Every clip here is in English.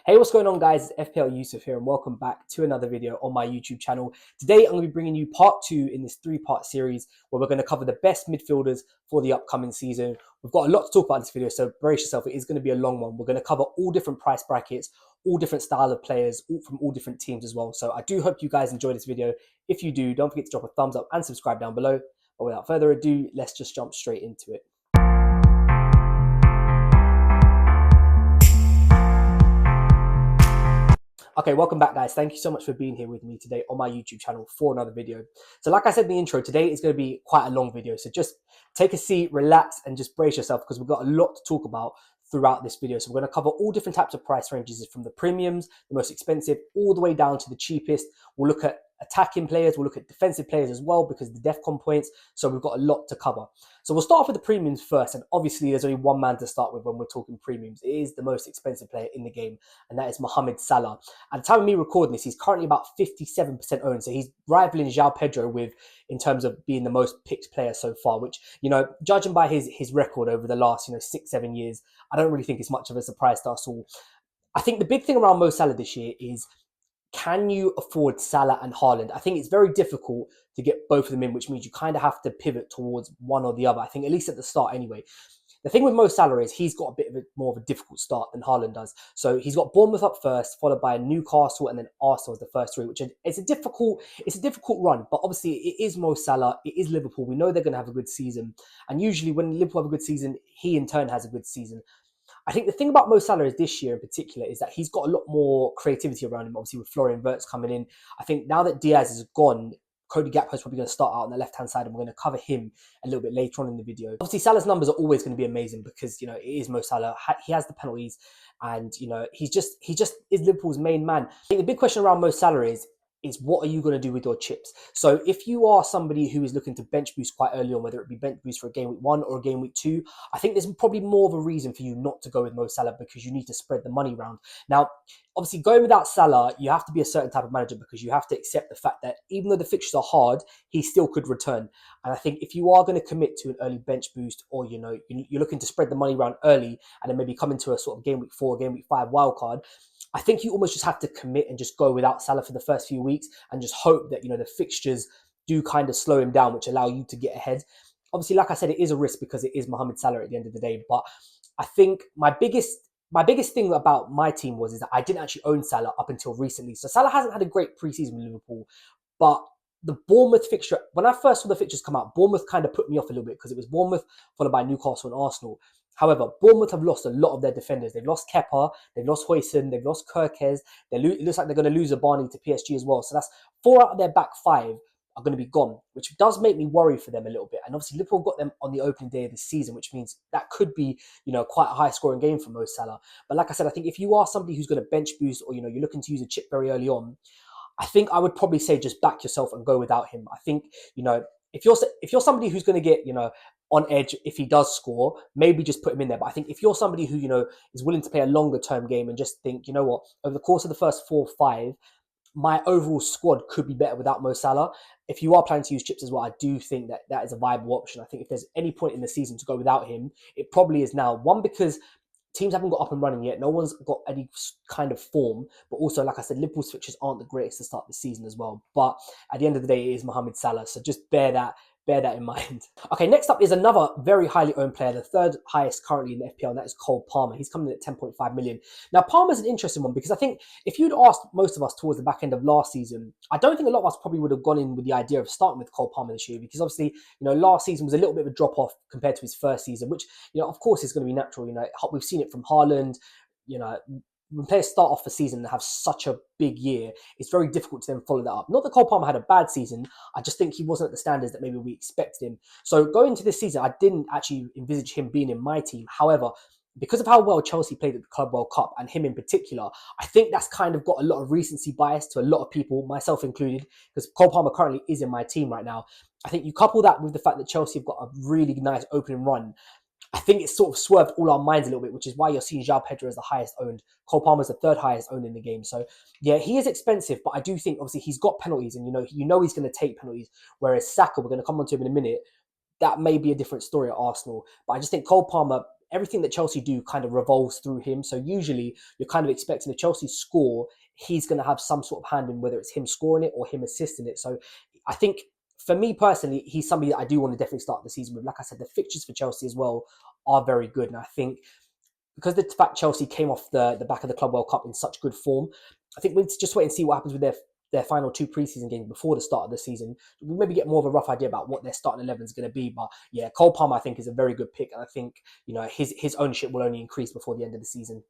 Hey, what's going on, guys? It's FPL Yusuf here, and welcome back to another video on my YouTube channel. Today, I'm going to be bringing you part 2 in this 3-part series where we're going to cover the best midfielders for the upcoming season. We've got a lot to talk about in this video, so brace yourself. It is going to be a long one. We're going to cover all different price brackets, all different style of players, all from all different teams as well. So I do hope you guys enjoy this video. If you do, don't forget to drop a thumbs up and subscribe down below. But without further ado, let's just jump straight into it. Okay, welcome back, guys. Thank you so much for being here with me today on my YouTube channel for another video. So like I said in the intro, today is going to be quite a long video. So just take a seat, relax, and just brace yourself because we've got a lot to talk about throughout this video. So we're going to cover all different types of price ranges, from the premiums, the most expensive, all the way down to the cheapest. We'll look at attacking players, we'll look at defensive players as well because of the DEFCON points. So we've got a lot to cover. So we'll start off with the premiums first, and obviously there's only one man to start with when we're talking premiums. It is the most expensive player in the game, and that is Mohamed Salah. At the time of me recording this, he's currently about 57% owned, so he's rivaling João Pedro in terms of being the most picked player so far, which, judging by his record over the last 6-7 years, I don't really think it's much of a surprise to us all. I think the big thing around Mo Salah this year is, can you afford Salah and Haaland? I think it's very difficult to get both of them in, which means you kind of have to pivot towards one or the other. I think, at least at the start anyway. The thing with Mo Salah is he's got a bit of more of a difficult start than Haaland does. So he's got Bournemouth up first, followed by Newcastle, and then Arsenal as the first three, which it's a difficult run. But obviously it is Mo Salah, it is Liverpool. We know they're going to have a good season, and usually when Liverpool have a good season, he in turn has a good season. I think the thing about Mo Salah is this year in particular is that he's got a lot more creativity around him, obviously with Florian Wirtz coming in. I think now that Diaz is gone, Cody Gakpo is probably going to start out on the left-hand side, and we're going to cover him a little bit later on in the video. Obviously, Salah's numbers are always going to be amazing because, it is Mo Salah. He has the penalties, and, he just is Liverpool's main man. I think the big question around Mo Salah is what are you going to do with your chips? So if you are somebody who is looking to bench boost quite early on, whether it be bench boost for a game week 1 or a game week 2, I think there's probably more of a reason for you not to go with Mo Salah because you need to spread the money around. Now, obviously, going without Salah, you have to be a certain type of manager because you have to accept the fact that even though the fixtures are hard, he still could return. And I think if you are going to commit to an early bench boost, or you're looking to spread the money around early and then maybe come into a sort of game week 4, game week 5 wild card, I think you almost just have to commit and just go without Salah for the first few weeks and just hope that, the fixtures do kind of slow him down, which allow you to get ahead. Obviously, like I said, it is a risk because it is Mohamed Salah at the end of the day. But I think my biggest thing about my team is that I didn't actually own Salah up until recently. So Salah hasn't had a great preseason with Liverpool, but the Bournemouth fixture, when I first saw the fixtures come out, Bournemouth kind of put me off a little bit because it was Bournemouth followed by Newcastle and Arsenal. However, Bournemouth have lost a lot of their defenders. They've lost Kepa, they've lost Huijsen, they've lost Kerkez. It looks like they're going to lose Abani to PSG as well. So that's 4 out of their back 5 are going to be gone, which does make me worry for them a little bit. And obviously Liverpool got them on the opening day of the season, which means that could be, quite a high scoring game for Mo Salah. But like I said, I think if you are somebody who's going to bench boost, or, you're looking to use a chip very early on, I think I would probably say just back yourself and go without him. I think, if you're somebody who's going to get, on edge if he does score, maybe just put him in there. But I think if you're somebody who, is willing to play a longer term game and just think, what, over the course of the first 4 or 5, my overall squad could be better without Mo Salah. If you are planning to use chips as well, I do think that is a viable option. I think if there's any point in the season to go without him, it probably is now. One, because teams haven't got up and running yet. No one's got any kind of form. But also, like I said, Liverpool's fixtures aren't the greatest to start the season as well. But at the end of the day, it is Mohamed Salah. So just bear that in mind. Okay, next up is another very highly owned player, the 3rd highest currently in the FPL, and that is Cole Palmer. He's coming in at 10.5 million. Now, Palmer's an interesting one because I think if you'd asked most of us towards the back end of last season, I don't think a lot of us probably would have gone in with the idea of starting with Cole Palmer this year because obviously, last season was a little bit of a drop off compared to his first season, which, of course is going to be natural. We've seen it from Haaland, when players start off the season and have such a big year, it's very difficult to then follow that up. Not that Cole Palmer had a bad season, I just think he wasn't at the standards that maybe we expected him. So going into this season, I didn't actually envisage him being in my team. However, because of how well Chelsea played at the Club World Cup, and him in particular, I think that's kind of got a lot of recency bias to a lot of people, myself included, because Cole Palmer currently is in my team right now. I think you couple that with the fact that Chelsea have got a really nice opening run, I think it's sort of swerved all our minds a little bit, which is why you're seeing João Pedro as the highest owned. Cole Palmer is the 3rd highest owned in the game. So yeah, he is expensive, but I do think obviously he's got penalties, and he's going to take penalties. Whereas Saka, we're going to come on to him in a minute, that may be a different story at Arsenal. But I just think Cole Palmer, everything that Chelsea do kind of revolves through him. So usually you're kind of expecting if Chelsea score, he's going to have some sort of hand in whether it's him scoring it or him assisting it. So I think for me personally, he's somebody that I do want to definitely start the season with. Like I said, the fixtures for Chelsea as well are very good. And I think because the fact Chelsea came off the back of the Club World Cup in such good form, I think we need to just wait and see what happens with their final 2 preseason games before the start of the season. We'll maybe get more of a rough idea about what their starting 11 is going to be. But yeah, Cole Palmer I think is a very good pick, and I think his ownership will only increase before the end of the season.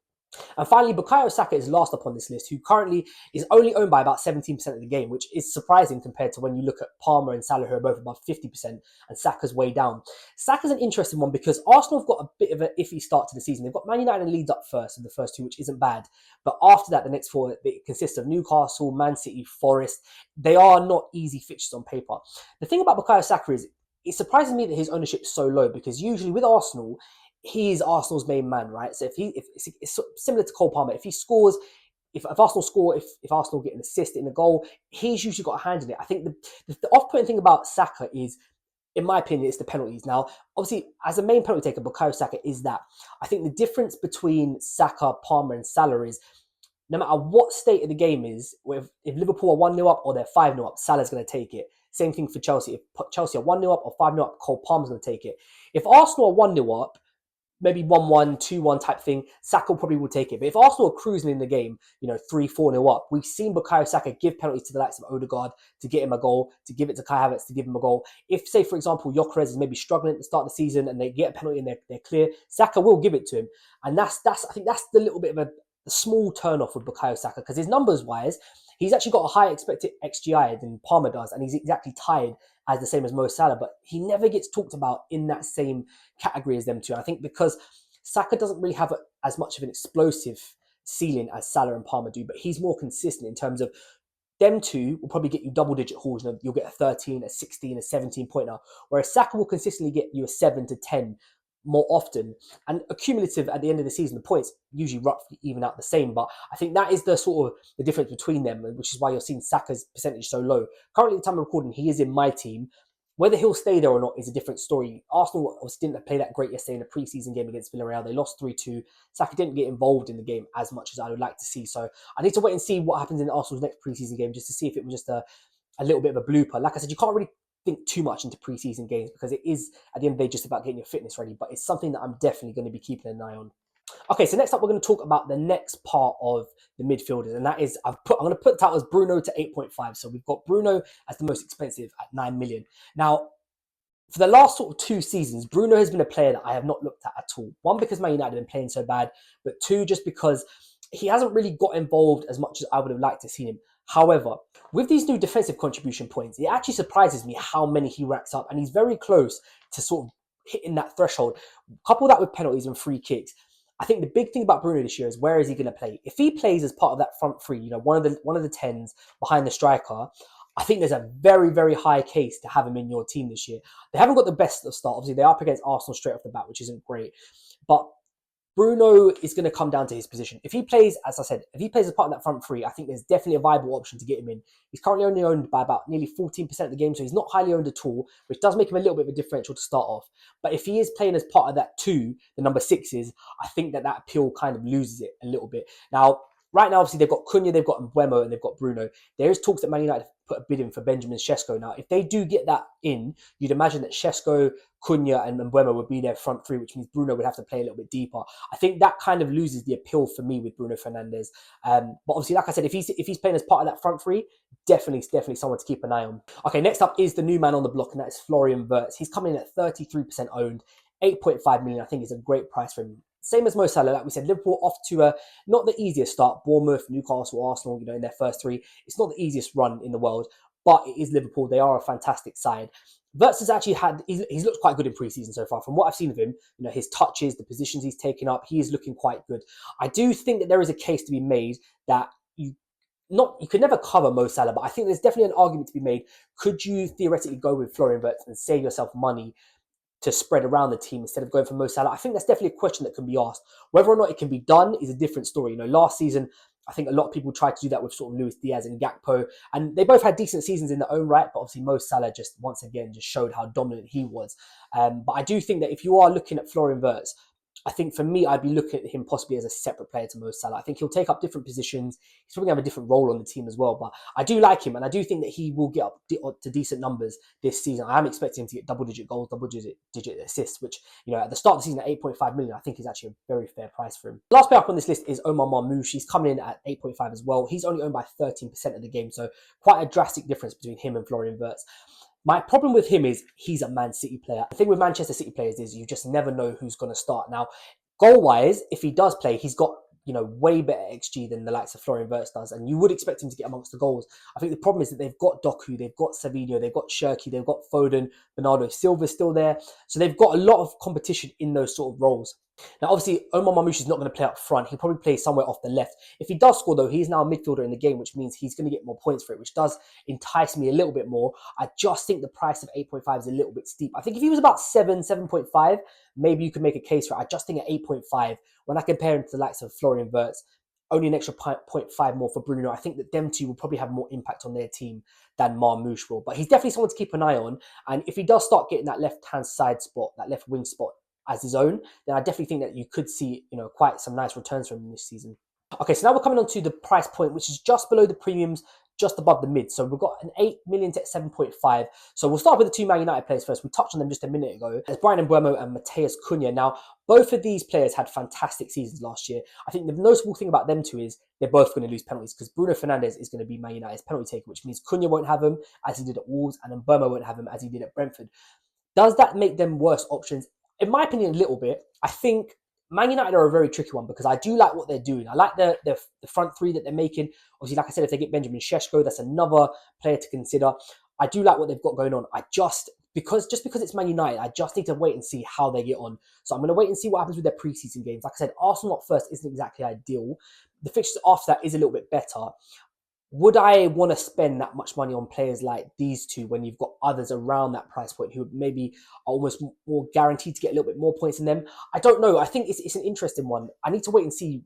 And finally, Bukayo Saka is last up on this list, who currently is only owned by about 17% of the game, which is surprising compared to when you look at Palmer and Salah, who are both above 50%, and Saka's way down. Saka's an interesting one because Arsenal have got a bit of an iffy start to the season. They've got Man United and Leeds up first in the first 2, which isn't bad. But after that, the next 4, it consists of Newcastle, Man City, Forest. They are not easy fixtures on paper. The thing about Bukayo Saka is, it surprises me that his ownership is so low, because usually with Arsenal, he's Arsenal's main man, right? So if it's similar to Cole Palmer, if he scores, if Arsenal score, if Arsenal get an assist in a goal, he's usually got a hand in it. I think the off-putting thing about Saka is, in my opinion, it's the penalties. Now, obviously, as a main penalty taker, Bukayo Saka is that. I think the difference between Saka, Palmer, and Salah is, no matter what state of the game is, if Liverpool are 1-0 up or they're 5-0 up, Salah's going to take it. Same thing for Chelsea. If Chelsea are 1-0 up or 5-0 up, Cole Palmer's going to take it. If Arsenal are 1-0 up, maybe 1-1, 2-1 type thing, Saka probably will take it. But if Arsenal are cruising in the game, 3-4-0 up, we've seen Bukayo Saka give penalties to the likes of Odegaard to get him a goal, to give it to Kai Havertz to give him a goal. If, say, for example, Gyökeres is maybe struggling at the start of the season and they get a penalty and they're clear, Saka will give it to him. And I think that's the little bit of a small turn-off with Bukayo Saka, because his numbers-wise, he's actually got a higher expected XGI than Palmer does, and he's exactly tied as the same as Mo Salah, but he never gets talked about in that same category as them two. I think because Saka doesn't really have as much of an explosive ceiling as Salah and Palmer do, but he's more consistent in terms of them two will probably get you double-digit hauls. You'll get a 13, a 16, a 17-pointer, whereas Saka will consistently get you a 7 to 10 more often, and accumulative at the end of the season, the points usually roughly even out the same. But I think that is the sort of the difference between them, which is why you're seeing Saka's percentage so low. Currently, at the time of recording, he is in my team. Whether he'll stay there or not is a different story. Arsenal obviously didn't play that great yesterday in a pre-season game against Villarreal. They lost 3-2. Saka didn't get involved in the game as much as I would like to see. So I need to wait and see what happens in Arsenal's next pre-season game, just to see if it was just a little bit of a blooper. Like I said, you can't really think too much into pre-season games because it is, at the end of the day, just about getting your fitness ready. But it's something that I'm definitely going to be keeping an eye on. Okay, so next up, we're going to talk about the next part of the midfielders, and that is I'm going to put the title as Bruno to 8.5. So we've got Bruno as the most expensive at 9 million. Now, for the last sort of 2 seasons, Bruno has been a player that I have not looked at all. One, because Man United have been playing so bad, but 2, just because he hasn't really got involved as much as I would have liked to see him. However, with these new defensive contribution points, it actually surprises me how many he racks up, and he's very close to sort of hitting that threshold. Couple that with penalties and free kicks. I think the big thing about Bruno this year is, where is he going to play? If he plays as part of that front three, one of the 10s behind the striker, I think there's a very, very high case to have him in your team this year. They haven't got the best of start. Obviously, they're up against Arsenal straight off the bat, which isn't great. But Bruno is going to come down to his position. If he plays, as I said, if he plays as part of that front three, I think there's definitely a viable option to get him in. He's currently only owned by about nearly 14% of the game, so he's not highly owned at all, which does make him a little bit of a differential to start off. But if he is playing as part of that 2, the number 6s, I think that appeal kind of loses it a little bit. Now, right now, obviously, they've got Cunha, they've got Mbeumo, and they've got Bruno. There is talks that Man United put a bid in for Benjamin Sesko. Now, if they do get that in, you'd imagine that Sesko, Cunha, and Mbeumo would be their front three, which means Bruno would have to play a little bit deeper. I think that kind of loses the appeal for me with Bruno Fernandes. But obviously, like I said, if he's playing as part of that front three, definitely someone to keep an eye on. Okay, next up is the new man on the block, and that is Florian Wirtz. He's coming in at 33% owned, 8.5 million. I think is a great price for him. Same as Mo Salah, like we said, Liverpool off to not the easiest start. Bournemouth, Newcastle, Arsenal, in their first 3. It's not the easiest run in the world, but it is Liverpool. They are a fantastic side. Wirtz has actually he's looked quite good in pre-season so far. From what I've seen of him, his touches, the positions he's taken up, he is looking quite good. I do think that there is a case to be made that you could never cover Mo Salah, but I think there's definitely an argument to be made. Could you theoretically go with Florian Wirtz and save yourself money to spread around the team instead of going for Mo Salah? I think that's definitely a question that can be asked. Whether or not it can be done is a different story. Last season, I think a lot of people tried to do that with sort of Luis Diaz and Gakpo, and they both had decent seasons in their own right, but obviously Mo Salah once again showed how dominant he was. But I do think that if you are looking at Florian Wirtz, I think for me, I'd be looking at him possibly as a separate player to Mo Salah. I think he'll take up different positions. He's probably going to have a different role on the team as well. But I do like him, and I do think that he will get up to decent numbers this season. I am expecting him to get double-digit goals, double-digit assists, which, at the start of the season at 8.5 million, I think is actually a very fair price for him. The last player up on this list is Omar Marmoush. He's coming in at 8.5 as well. He's only owned by 13% of the game, so quite a drastic difference between him and Florian Wirtz. My problem with him is he's a Man City player. The thing with Manchester City players is you just never know who's going to start. Now, goal-wise, if he does play, he's got way better XG than the likes of Florian Wirtz does, and you would expect him to get amongst the goals. I think the problem is that they've got Doku, they've got Savinho, they've got Shirky, they've got Foden, Bernardo Silva's still there, so they've got a lot of competition in those sort of roles. Now, obviously, Omar Marmoush is not going to play up front. He'll probably play somewhere off the left. If he does score, though, he's now a midfielder in the game, which means he's going to get more points for it, which does entice me a little bit more. I just think the price of 8.5 is a little bit steep. I think if he was about 7.5, maybe you could make a case for it. I just think at 8.5, when I compare him to the likes of Florian Wirtz, only an extra 0.5 more for Bruno, I think that them two will probably have more impact on their team than Marmoush will. But he's definitely someone to keep an eye on. And if he does start getting that left-hand side spot, that left wing spot as his own, then I definitely think that you could see, quite some nice returns from him this season. Okay, so now we're coming on to the price point, which is just below the premiums, just above the mid. So we've got an 8 million to 7.5. So we'll start with the two Man United players first. We touched on them just a minute ago. There's Bryan Mbeumo and Matheus Cunha. Now, both of these players had fantastic seasons last year. I think the notable thing about them two is they're both going to lose penalties because Bruno Fernandes is going to be Man United's penalty taker, which means Cunha won't have them as he did at Wolves, and Mbeumo won't have them as he did at Brentford. Does that make them worse options? In my opinion, a little bit. I think Man United are a very tricky one because I do like what they're doing. I like the front three that they're making. Obviously, like I said, if they get Benjamin Šeško, that's another player to consider. I do like what they've got going on. Because it's Man United, I just need to wait and see how they get on. So I'm going to wait and see what happens with their preseason games. Like I said, Arsenal not first isn't exactly ideal. The fixtures after that is a little bit better. Would I want to spend that much money on players like these two when you've got others around that price point who maybe are almost more guaranteed to get a little bit more points than them? I don't know. I think it's an interesting one. I need to wait and see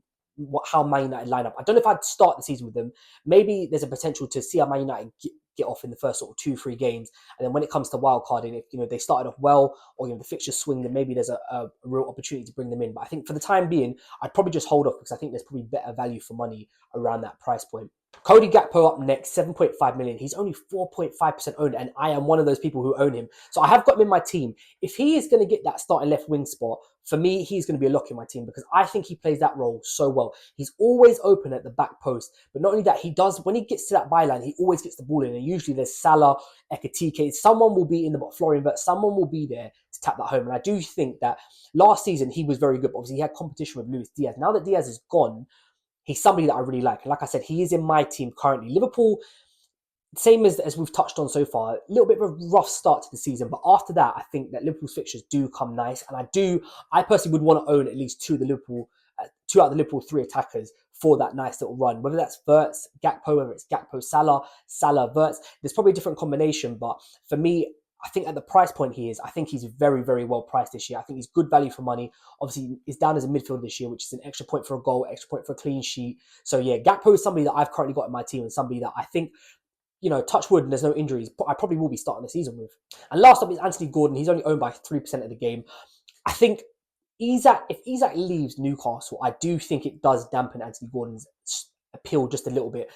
how Man United line up. I don't know if I'd start the season with them. Maybe there's a potential to see how Man United get off in the first sort of 2-3 games. And then when it comes to wildcarding, if they started off well or the fixtures swing, then maybe there's a real opportunity to bring them in. But I think for the time being, I'd probably just hold off because I think there's probably better value for money around that price point. Cody Gakpo up next, 7.5 million. He's only 4.5% owned, and I am one of those people who own him. So I have got him in my team. If he is going to get that starting left wing spot, for me, he's going to be a lock in my team because I think he plays that role so well. He's always open at the back post, but not only that, when he gets to that byline, he always gets the ball in, and usually there's Salah, Ekitike, someone will be in the Florian Wirtz, someone will be there to tap that home. And I do think that last season he was very good. Obviously, he had competition with Luis Diaz. Now that Diaz is gone, he's somebody that I really like. And like I said, he is in my team currently. Liverpool, same as we've touched on so far, a little bit of a rough start to the season. But after that, I think that Liverpool's fixtures do come nice. And I personally would want to own at least two out of the Liverpool three attackers for that nice little run. Whether that's Wirtz, Gakpo, whether it's Gakpo, Salah, Wirtz, there's probably a different combination. But for me, I think at the price point I think he's very, very well priced this year. I think he's good value for money. Obviously, he's down as a midfielder this year, which is an extra point for a goal, extra point for a clean sheet. So yeah, Gakpo is somebody that I've currently got in my team and somebody that I think, touch wood and there's no injuries, I probably will be starting the season with. And last up is Anthony Gordon. He's only owned by 3% of the game. I think if Isak leaves Newcastle, I do think it does dampen Anthony Gordon's appeal just a little bit.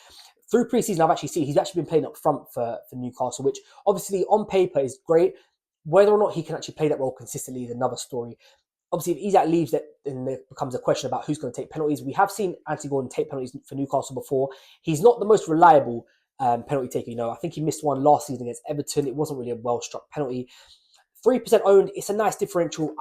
Through preseason, I've actually seen he's actually been playing up front for Newcastle, which obviously on paper is great. Whether or not he can actually play that role consistently is another story. Obviously, if Isak leaves, then there becomes a question about who's going to take penalties. We have seen Anthony Gordon take penalties for Newcastle before. He's not the most reliable penalty taker. I think he missed one last season against Everton. It wasn't really a well-struck penalty. 3% owned, it's a nice differential.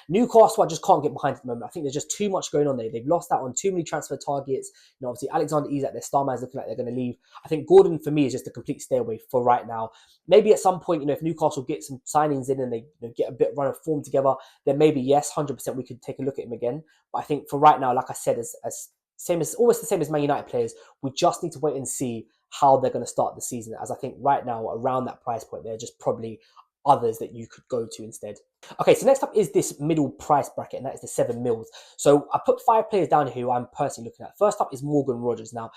Newcastle, I just can't get behind at the moment. I think there's just too much going on there. They've lost out on too many transfer targets. Obviously, Alexander Isak, their star man, is looking like they're going to leave. I think Gordon, for me, is just a complete stay away for right now. Maybe at some point, if Newcastle get some signings in and they get a bit of run of form together, then maybe, yes, 100% we could take a look at him again. But I think for right now, like I said, almost the same as Man United players, we just need to wait and see how they're going to start the season. As I think right now, around that price point, they're just probably others that you could go to instead. Okay, so next up is this middle price bracket, and that is the 7 mils. So I put 5 players down here who I'm personally looking at. First up is Morgan Rogers. Now,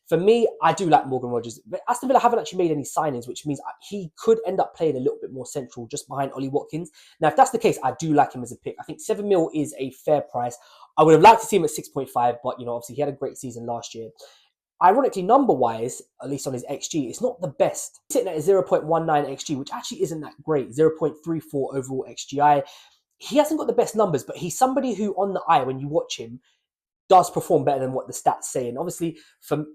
for me, I do like Morgan Rogers, but Aston Villa haven't actually made any signings, which means he could end up playing a little bit more central just behind Ollie Watkins. Now, if that's the case, I do like him as a pick. I think 7 mil is a fair price. I would have liked to see him at 6.5, but, obviously he had a great season last year. Ironically, number-wise, at least on his XG, it's not the best. He's sitting at a 0.19 XG, which actually isn't that great. 0.34 overall XGI. He hasn't got the best numbers, but he's somebody who, on the eye, when you watch him, does perform better than what the stats say. And obviously,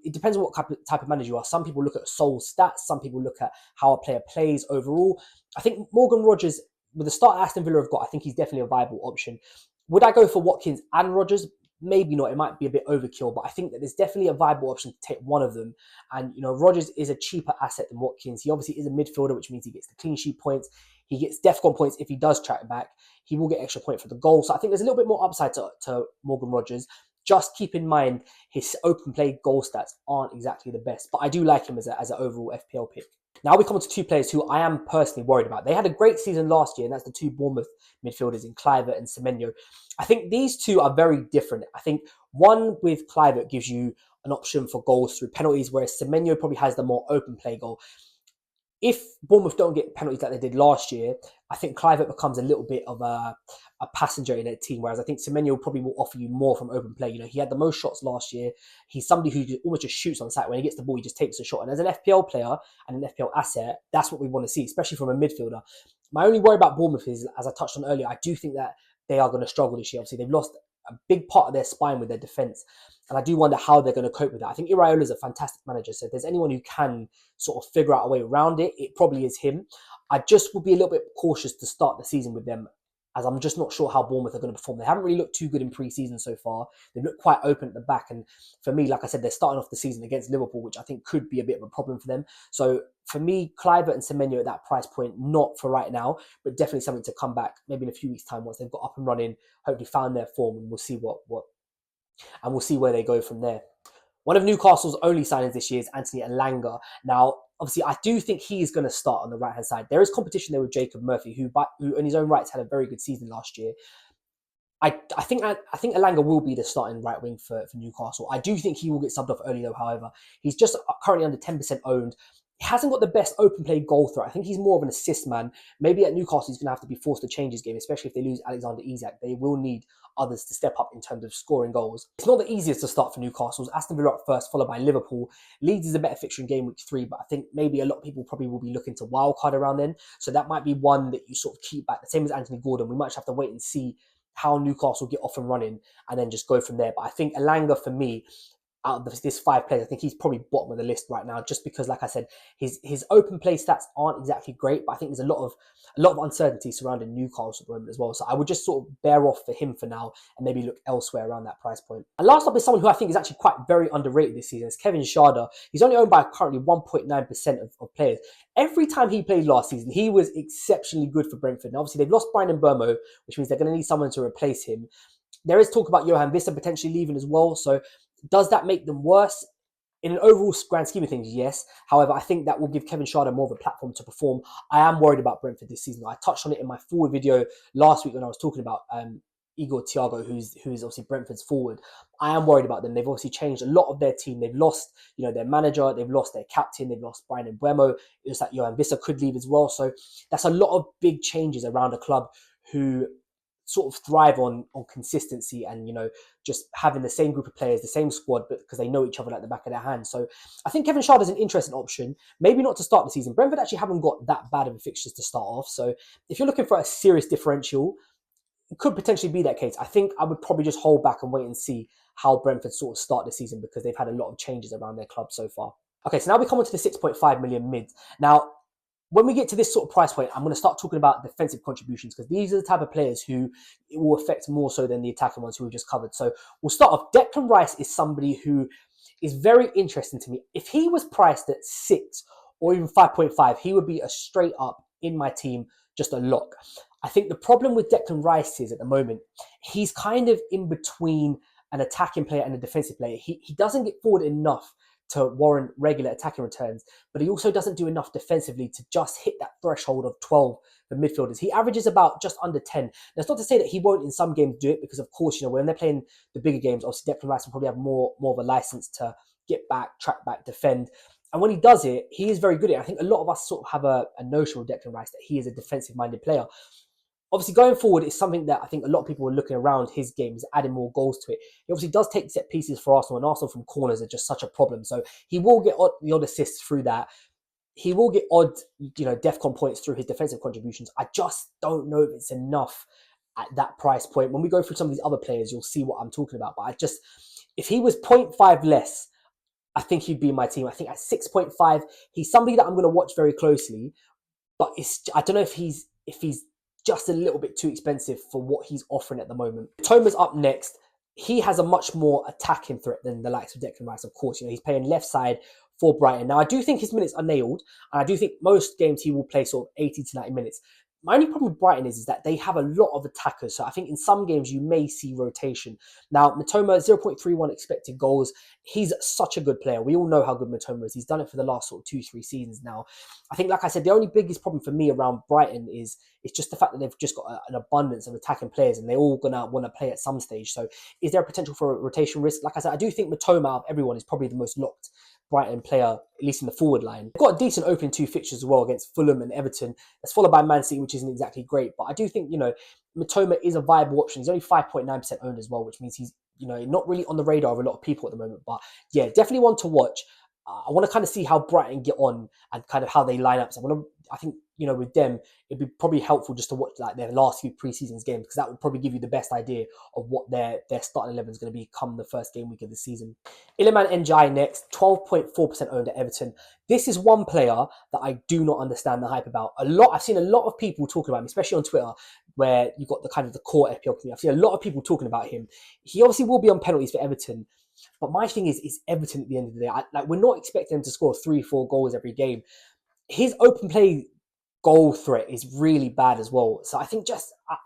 it depends on what type of manager you are. Some people look at sole stats. Some people look at how a player plays overall. I think Morgan Rogers, with the start Aston Villa have got, I think he's definitely a viable option. Would I go for Watkins and Rogers? Maybe not. It might be a bit overkill, but I think that there's definitely a viable option to take one of them. And, Rogers is a cheaper asset than Watkins. He obviously is a midfielder, which means he gets the clean sheet points. He gets DEFCON points if he does track back. He will get extra point for the goal. So I think there's a little bit more upside to Morgan Rogers. Just keep in mind his open play goal stats aren't exactly the best, but I do like him as an overall FPL pick. Now we come on to 2 players who I am personally worried about. They had a great season last year, and that's the 2 Bournemouth midfielders in Kluivert and Semenyo. I think these 2 are very different. I think one with Kluivert gives you an option for goals through penalties, whereas Semenyo probably has the more open play goal. If Bournemouth don't get penalties like they did last year, I think Kluivert becomes a little bit of a passenger in their team, whereas I think Semenyo probably will offer you more from open play. He had the most shots last year. He's somebody who almost just shoots on sight. When he gets the ball, he just takes a shot. And as an FPL player and an FPL asset, that's what we want to see, especially from a midfielder. My only worry about Bournemouth is, as I touched on earlier, I do think that they are going to struggle this year. Obviously, they've lost a big part of their spine with their defence. And I do wonder how they're going to cope with that. I think Iraola is a fantastic manager. So if there's anyone who can sort of figure out a way around it, it probably is him. I just will be a little bit cautious to start the season with them, as I'm just not sure how Bournemouth are going to perform. They haven't really looked too good in pre-season so far. They've looked quite open at the back. And for me, like I said, they're starting off the season against Liverpool, which I think could be a bit of a problem for them. So for me, Kluivert and Semenyo at that price point, not for right now, but definitely something to come back maybe in a few weeks' time once they've got up and running, hopefully found their form, and we'll see and we'll see where they go from there. One of Newcastle's only signings this year is Anthony Elanga. Now, obviously, I do think he is going to start on the right-hand side. There is competition there with Jacob Murphy, who in his own rights had a very good season last year. I think Elanga will be the starting right wing for Newcastle. I do think he will get subbed off early, though, however. He's just currently under 10% owned. He hasn't got the best open play goal threat. I think he's more of an assist man. Maybe at Newcastle, he's going to have to be forced to change his game, especially if they lose Alexander Isak. They will need others to step up in terms of scoring goals. It's not the easiest to start for Newcastle. Aston Villa up first, followed by Liverpool. Leeds is a better fixture in game week 3, but I think maybe a lot of people probably will be looking to wildcard around then. So that might be one that you sort of keep back. The same as Anthony Gordon. We might just have to wait and see how Newcastle get off and running and then just go from there. But I think Elanga, for me, out of this 5 players, I think he's probably bottom of the list right now, just because, like I said, his open play stats aren't exactly great, but I think there's a lot of uncertainty surrounding Newcastle at the moment as well. So I would just sort of bear off for him for now and maybe look elsewhere around that price point. And last up is someone who I think is actually quite very underrated this season. It's Kevin Schade. He's only owned by currently 1.9% of players. Every time he played last season, he was exceptionally good for Brentford. Now, obviously, they've lost Brian Mbeumo, which means they're going to need someone to replace him. There is talk about Johan Vista potentially leaving as well. So does that make them worse? In an overall grand scheme of things, yes. However, I think that will give Kevin Schade more of a platform to perform. I am worried about Brentford this season. I touched on it in my forward video last week when I was talking about Igor Thiago, who's obviously Brentford's forward. I am worried about them. They've obviously changed a lot of their team. They've lost, their manager. They've lost their captain. They've lost Brian Mbeumo. It looks like Johan Vista could leave as well. So that's a lot of big changes around a club who sort of thrive on consistency and, just having the same group of players, the same squad, but because they know each other like the back of their hand. So I think Kevin Schade is an interesting option, maybe not to start the season. Brentford actually haven't got that bad of a fixtures to start off. So if you're looking for a serious differential, it could potentially be that case. I think I would probably just hold back and wait and see how Brentford sort of start the season, because they've had a lot of changes around their club so far. Okay, so now we come on to the 6.5 million mids. Now, when we get to this sort of price point, I'm going to start talking about defensive contributions, because these are the type of players who it will affect more so than the attacking ones who we've just covered. So we'll start off. Declan Rice is somebody who is very interesting to me. If he was priced at 6 or even 5.5, he would be a straight up in my team, just a lock. I think the problem with Declan Rice is at the moment, he's kind of in between an attacking player and a defensive player. He doesn't get forward enough to warrant regular attacking returns, but he also doesn't do enough defensively to just hit that threshold of 12 for midfielders. He averages about just under 10. That's not to say that he won't in some games do it, because of course, when they're playing the bigger games, obviously Declan Rice will probably have more of a license to get back, track back, defend. And when he does it, he is very good at it. I think a lot of us sort of have a notion of Declan Rice that he is a defensive-minded player. Obviously, going forward, it's something that I think a lot of people are looking around his game, is adding more goals to it. He obviously does take set pieces for Arsenal, and Arsenal from corners are just such a problem. So he will get the odd assists through that. He will get odd, DEFCON points through his defensive contributions. I just don't know if it's enough at that price point. When we go through some of these other players, you'll see what I'm talking about. But if he was 0.5 less, I think he'd be in my team. I think at 6.5, he's somebody that I'm going to watch very closely. But I don't know if he's just a little bit too expensive for what he's offering at the moment. Toma's up next. He has a much more attacking threat than the likes of Declan Rice, of course. He's playing left side for Brighton. Now, I do think his minutes are nailed, and I do think most games he will play sort of 80 to 90 minutes. My only problem with Brighton is that they have a lot of attackers. So I think in some games you may see rotation. Now, Mitoma, 0.31 expected goals. He's such a good player. We all know how good Mitoma is. He's done it for the last sort of 2-3 seasons now. I think, like I said, the only biggest problem for me around Brighton is just the fact that they've just got an abundance of attacking players, and they're all going to want to play at some stage. So is there a potential for a rotation risk? Like I said, I do think Mitoma out of everyone is probably the most locked Brighton player, at least in the forward line. They've got a decent opening 2 fixtures as well against Fulham and Everton. That's followed by Man City, which isn't exactly great. But I do think, Mitoma is a viable option. He's only 5.9% owned as well, which means he's, not really on the radar of a lot of people at the moment. But yeah, definitely one to watch. I want to kind of see how Brighton get on and kind of how they line up. So I think, with them, it'd be probably helpful just to watch like their last few pre-seasons games, because that would probably give you the best idea of what their starting 11 is going to be come the first game week of the season. Iliman Ndiaye next, 12.4% owned at Everton. This is one player that I do not understand the hype about. I've seen a lot of people talking about him, especially on Twitter, where you've got the kind of the core FPL community. I've seen a lot of people talking about him. He obviously will be on penalties for Everton. But my thing is Everton at the end of the day. We're not expecting him to score 3-4 goals every game. His open play goal threat is really bad as well. So I think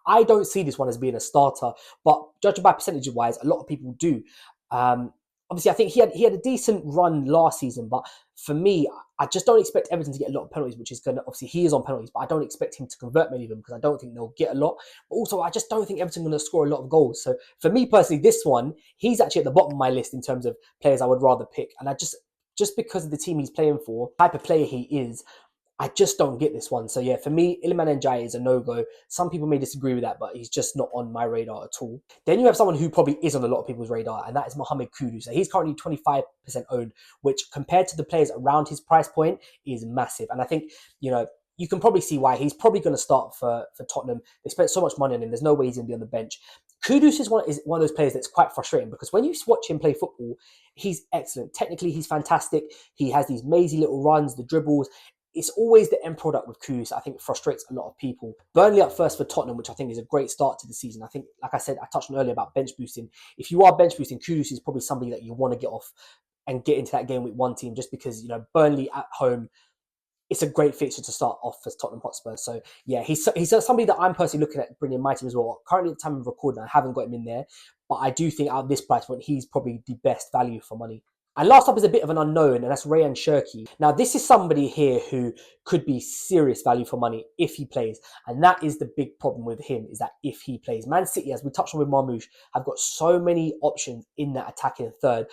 I don't see this one as being a starter, but judging by percentage wise, a lot of people do. Obviously, I think he had a decent run last season, but for me, I just don't expect Everton to get a lot of penalties, which is going to, obviously he is on penalties, but I don't expect him to convert many of them because I don't think they'll get a lot. But also, I just don't think Everton are going to score a lot of goals. So for me personally, this one, he's actually at the bottom of my list in terms of players I would rather pick. And I just because of the team he's playing for, type of player he is, I just don't get this one. So yeah, for me, Iliman Ndiaye is a no-go. Some people may disagree with that, but he's just not on my radar at all. Then you have someone who probably is on a lot of people's radar, and that is Mohamed Kudus. So he's currently 25% owned, which compared to the players around his price point is massive. And I think, you can probably see why. He's probably going to start for Tottenham. They spent so much money on him. There's no way he's going to be on the bench. Kudus is one of those players that's quite frustrating because when you watch him play football, he's excellent. Technically, he's fantastic. He has these mazy little runs, the dribbles. It's always the end product with Kudus. I think frustrates a lot of people. Burnley up first for Tottenham, which I think is a great start to the season. I think, like I said, I touched on earlier about bench boosting. If you are bench boosting, Kudus is probably somebody that you want to get off and get into that game with one team, just because, Burnley at home, it's a great fixture to start off for Tottenham Hotspur. So yeah, he's somebody that I'm personally looking at bringing in my team as well. Currently at the time of recording, I haven't got him in there, but I do think at this price point, he's probably the best value for money. And last up is a bit of an unknown, and that's Rayan Cherki. Now, this is somebody here who could be serious value for money if he plays. And that is the big problem with him, is that if he plays. Man City, as we touched on with Marmoush, have got so many options in that attacking third.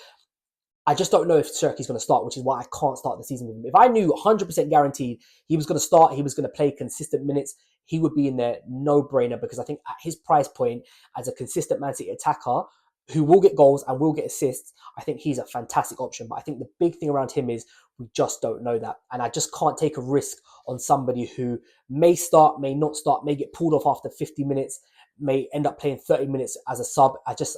I just don't know if Cherki's going to start, which is why I can't start the season with him. If I knew 100% guaranteed he was going to start, he was going to play consistent minutes, he would be in there, no-brainer, because I think at his price point, as a consistent Man City attacker, who will get goals and will get assists, I think he's a fantastic option. But I think the big thing around him is we just don't know that. And I just can't take a risk on somebody who may start, may not start, may get pulled off after 50 minutes, may end up playing 30 minutes as a sub. I just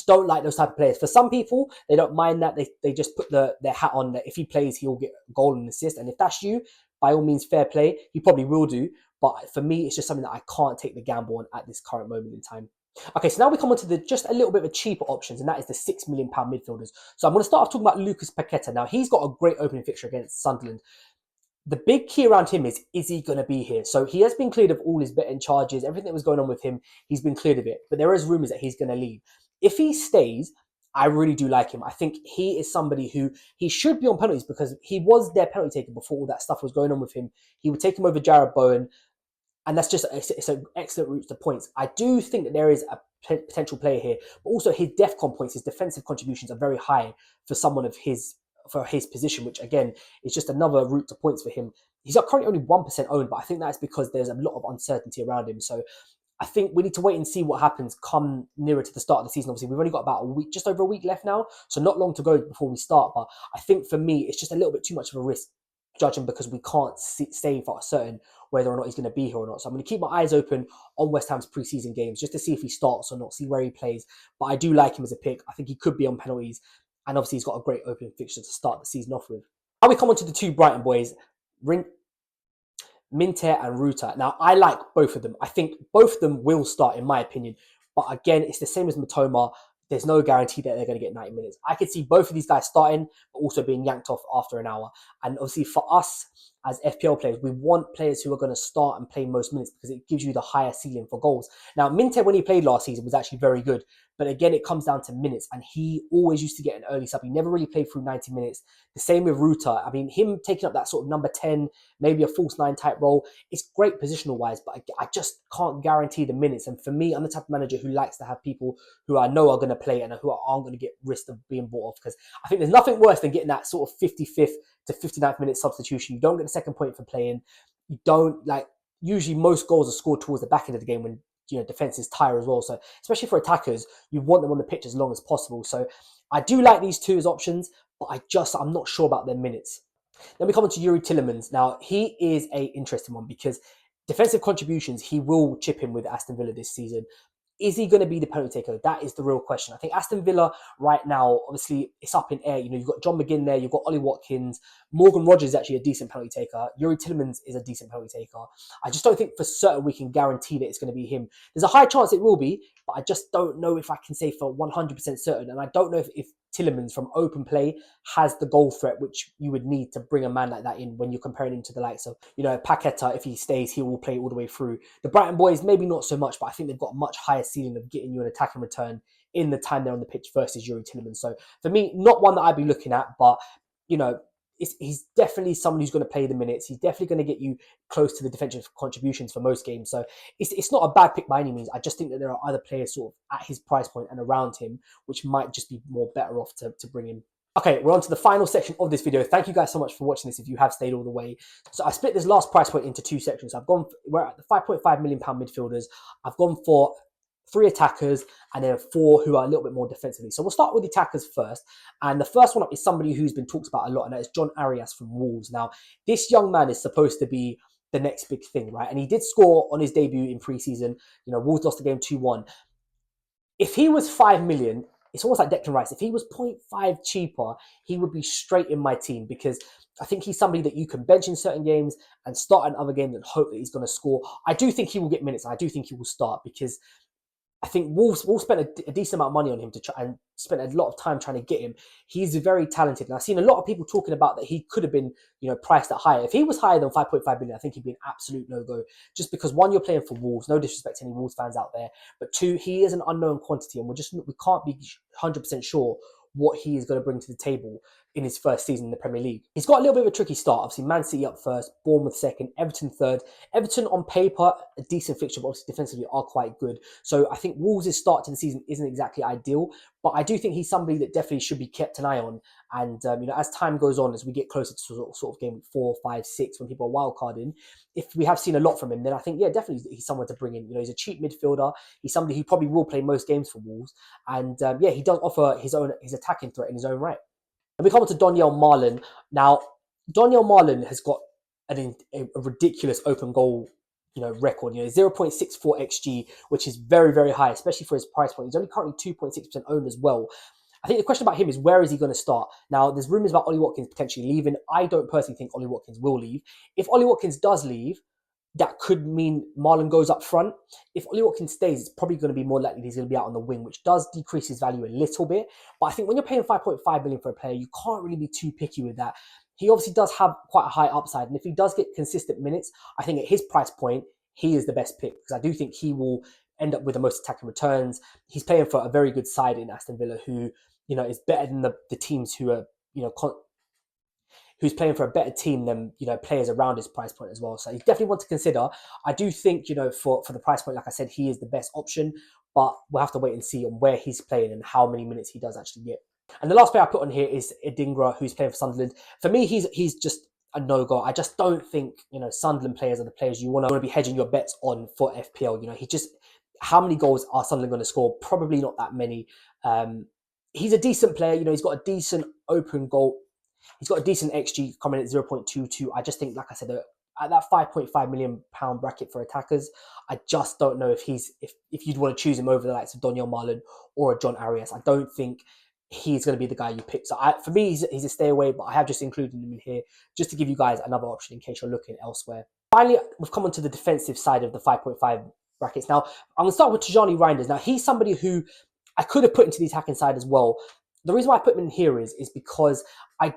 don't like those type of players. For some people, they don't mind that. They just put their hat on that if he plays, he'll get a goal and assist. And if that's you, by all means, fair play. He probably will do. But for me, it's just something that I can't take the gamble on at this current moment in time. Okay, so now we come on to just a little bit of a cheaper options, and that is the £6 million midfielders. So I'm going to start off talking about Lucas Paqueta. Now, he's got a great opening fixture against Sunderland. The big key around him is he going to be here? So he has been cleared of all his betting charges, everything that was going on with him, he's been cleared of it. But there is rumours that he's going to leave. If he stays, I really do like him. I think he is somebody who he should be on penalties because he was their penalty taker before all that stuff was going on with him. He would take him over Jared Bowen, and that's just it's an excellent route to points. I do think that there is a potential player here, but also his DEFCON points, his defensive contributions are very high for someone of his position, which again is just another route to points for him. He's currently only 1% owned, but I think that's because there's a lot of uncertainty around him. So I think we need to wait and see what happens come nearer to the start of the season. Obviously, we've only got about a week, just over a week left now, so not long to go before we start. But I think for me, it's just a little bit too much of a risk judging because we can't say for certain whether or not he's going to be here or not. So I'm going to keep my eyes open on West Ham's preseason games just to see if he starts or not, see where he plays. But I do like him as a pick. I think he could be on penalties, and obviously he's got a great opening fixture to start the season off with. Now we come on to the two Brighton boys, Minter and Ruta. Now, I like both of them. I think both of them will start, in my opinion. But again, it's the same as Matoma. There's no guarantee that they're going to get 90 minutes. I could see both of these guys starting, but also being yanked off after an hour. And obviously for us as FPL players, we want players who are going to start and play most minutes because it gives you the higher ceiling for goals. Now, Minter, when he played last season, was actually very good. But again, it comes down to minutes. And he always used to get an early sub. He never really played through 90 minutes. The same with Ruta. I mean, him taking up that sort of number 10, maybe a false 9 type role, it's great positional wise, but I just can't guarantee the minutes. And for me, I'm the type of manager who likes to have people who I know are going to play and who aren't going to get risked of being bought off, because I think there's nothing worse than getting that sort of 55th to 59th minute substitution. You don't get the second point for playing. You don't usually most goals are scored towards the back end of the game when defenses tire as well. So especially for attackers, you want them on the pitch as long as possible. So I do like these two as options, but I'm not sure about their minutes. Then we come on to Yuri Tillemans. Now, he is a interesting one because defensive contributions, he will chip in with Aston Villa this season. Is he going to be the penalty taker? That is the real question. I think Aston Villa right now, obviously, it's up in air. You've got John McGinn there. You've got Ollie Watkins. Morgan Rogers is actually a decent penalty taker. Yuri Tillemans is a decent penalty taker. I just don't think for certain we can guarantee that it's going to be him. There's a high chance it will be, but I just don't know if I can say for 100% certain. And I don't know if Tillemans from open play has the goal threat which you would need to bring a man like that in when you're comparing him to the likes of, Paqueta. If he stays, he will play all the way through. The Brighton boys, maybe not so much, but I think they've got a much higher ceiling of getting you an attack and return in the time they're on the pitch versus Yuri Tillemans. So for me, not one that I'd be looking at, but he's definitely someone who's going to play the minutes. He's definitely going to get you close to the defensive contributions for most games. So it's not a bad pick by any means. I just think that there are other players sort of at his price point and around him, which might just be more better off to bring in. Okay, we're on to the final section of this video. Thank you guys so much for watching this if you have stayed all the way. So I split this last price point into two sections. We're at the £5.5 million midfielders. I've gone for 3 attackers and then 4 who are a little bit more defensively. So we'll start with the attackers first. And the first one up is somebody who's been talked about a lot, and that is John Arias from Wolves. Now, this young man is supposed to be the next big thing, right? And he did score on his debut in pre-season. Wolves lost the game 2-1. If he was 5 million, it's almost like Declan Rice. If he was 0.5 cheaper, he would be straight in my team because I think he's somebody that you can bench in certain games and start in other games and hope that he's going to score. I do think he will get minutes, and I do think he will start because I think Wolves spent a decent amount of money on him to try and spent a lot of time trying to get him. He's very talented. And I've seen a lot of people talking about that he could have been, priced at higher. If he was higher than 5.5 million, I think he'd be an absolute no-go. Just because, one, you're playing for Wolves. No disrespect to any Wolves fans out there. But 2, he is an unknown quantity, and we can't be 100% sure what he is going to bring to the table in his first season in the Premier League. He's got a little bit of a tricky start. Obviously, Man City up first, Bournemouth second, Everton third. Everton on paper, a decent fixture, but obviously defensively are quite good. So I think Wolves' start to the season isn't exactly ideal, but I do think he's somebody that definitely should be kept an eye on. And, as time goes on, as we get closer to sort of game 4, 5, 6, when people are wildcarding, if we have seen a lot from him, then I think, definitely he's someone to bring in. He's a cheap midfielder. He's somebody who probably will play most games for Wolves. And, he does offer his attacking threat in his own right. And we come on to Daniel Marlon. Now, Daniel Marlon has got a ridiculous open goal, record. 0.64 xG, which is very, very high, especially for his price point. He's only currently 2.6% owned as well. I think the question about him is, where is he going to start? Now, there's rumours about Ollie Watkins potentially leaving. I don't personally think Ollie Watkins will leave. If Ollie Watkins does leave, that could mean Marlon goes up front. If Ollie Watkins stays, it's probably going to be more likely he's going to be out on the wing, which does decrease his value a little bit. But I think when you're paying 5.5 million for a player, you can't really be too picky with that. He obviously does have quite a high upside, and if he does get consistent minutes, I think at his price point, he is the best pick, because I do think he will end up with the most attacking returns. He's playing for a very good side in Aston Villa, who you know, is better than the teams who are, you know, who's playing for a better team than, you know, players around his price point as well. So you definitely want to consider. I do think, you know, for the price point, like I said, he is the best option, but we'll have to wait and see on where he's playing and how many minutes he does actually get. And the last player I put on here is Idingra, who's playing for Sunderland. For me, he's just a no-go. I just don't think, you know, Sunderland players are the players you want to be hedging your bets on for FPL. You know, he just, how many goals are Sunderland going to score? Probably not that many. He's a decent player. You know, he's got a decent open goal. He's got a decent XG coming at 0.22. I just think, like I said, at that £5.5 million bracket for attackers, I just don't know if if you'd want to choose him over the likes of Donyell Marlon or a John Arias. I don't think he's going to be the guy you pick. So for me, he's a stay away, but I have just included him in here just to give you guys another option in case you're looking elsewhere. Finally, we've come on to the defensive side of the 5.5 brackets. Now, I'm going to start with Tijani Reinders. Now, he's somebody who I could have put into the attacking side as well. The reason why I put him in here is because I'm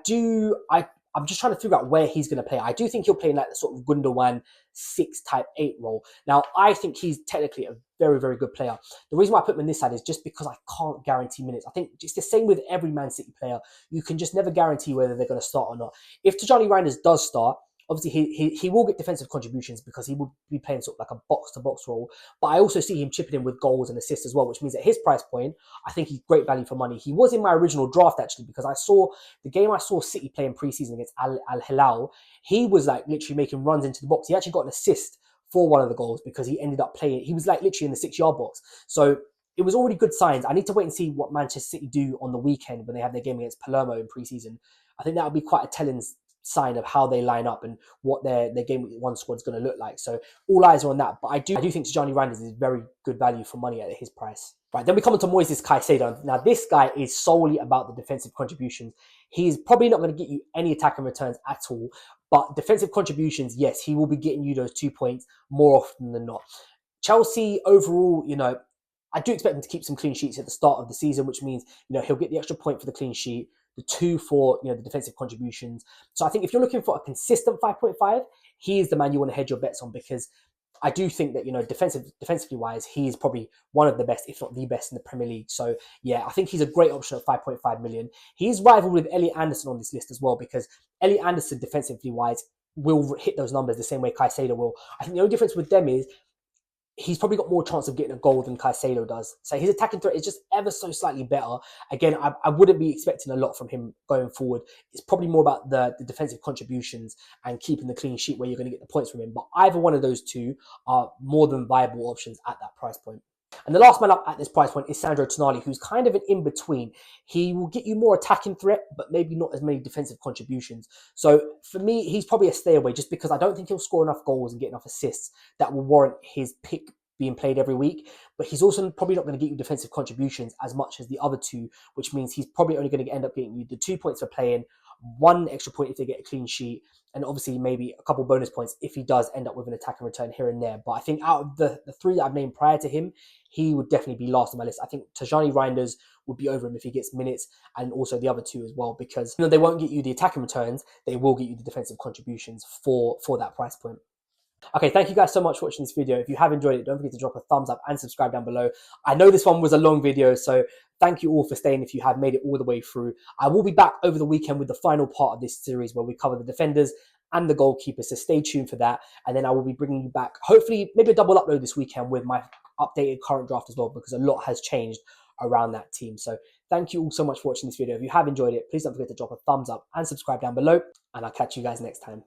just trying to figure out where he's going to play. I do think he'll play in like the sort of Gundogan 6 type 8 role. Now, I think he's technically a very, very good player. The reason why I put him in this side is just because I can't guarantee minutes. I think it's the same with every Man City player. You can just never guarantee whether they're going to start or not. If Tijani Reinders does start, obviously he will get defensive contributions because he will be playing sort of like a box-to-box role. But I also see him chipping in with goals and assists as well, which means at his price point, I think he's great value for money. He was in my original draft, actually, because I saw the game I saw City playing preseason against Al Hilal. He was like literally making runs into the box. He actually got an assist for one of the goals because he ended up playing. He was like literally in the 6-yard box. So it was already good signs. I need to wait and see what Manchester City do on the weekend when they have their game against Palermo in preseason. I think that would be quite a telling sign of how they line up and what their game week 1 squad is going to look like. So all eyes are on that. But I do think Tijani Reinders is very good value for money at his price. Right, then we come on to Moises Caicedo. Now, this guy is solely about the defensive contributions. He's probably not going to get you any attacking returns at all. But defensive contributions, yes, he will be getting you those 2 points more often than not. Chelsea overall, you know, I do expect him to keep some clean sheets at the start of the season, which means, you know, he'll get the extra point for the clean sheet, the 2 for, you know, the defensive contributions. So I think if you're looking for a consistent 5.5, he is the man you want to hedge your bets on, because I do think that, you know, defensively wise, he is probably one of the best, if not the best in the Premier League. So yeah, I think he's a great option at 5.5 million. He's rivaled with Elliot Anderson on this list as well, because Elliot Anderson defensively wise will hit those numbers the same way Caicedo will. I think the only difference with them is he's probably got more chance of getting a goal than Caicedo does. So his attacking threat is just ever so slightly better. Again, I wouldn't be expecting a lot from him going forward. It's probably more about the defensive contributions and keeping the clean sheet where you're going to get the points from him. But either one of those two are more than viable options at that price point. And the last man up at this price point is Sandro Tonali, who's kind of an in-between. He will get you more attacking threat, but maybe not as many defensive contributions. So for me, he's probably a stay away just because I don't think he'll score enough goals and get enough assists that will warrant his pick being played every week. But he's also probably not going to get you defensive contributions as much as the other two, which means he's probably only going to end up getting you the 2 points for playing, 1 extra point if they get a clean sheet, and obviously maybe a couple bonus points if he does end up with an attacking return here and there. But I think out of the 3 that I've named prior to him, he would definitely be last on my list. I think Tijani Reinders would be over him if he gets minutes, and also the other 2 as well, because, you know, they won't get you the attacking returns, they will get you the defensive contributions for that price point. Okay, thank you guys so much for watching this video. If you have enjoyed it, don't forget to drop a thumbs up and subscribe down below. I know this one was a long video, so thank you all for staying if you have made it all the way through. I will be back over the weekend with the final part of this series where we cover the defenders and the goalkeepers, so stay tuned for that. And then I will be bringing you back, hopefully, maybe a double upload this weekend with my updated current draft as well, because a lot has changed around that team. So thank you all so much for watching this video. If you have enjoyed it, please don't forget to drop a thumbs up and subscribe down below, and I'll catch you guys next time.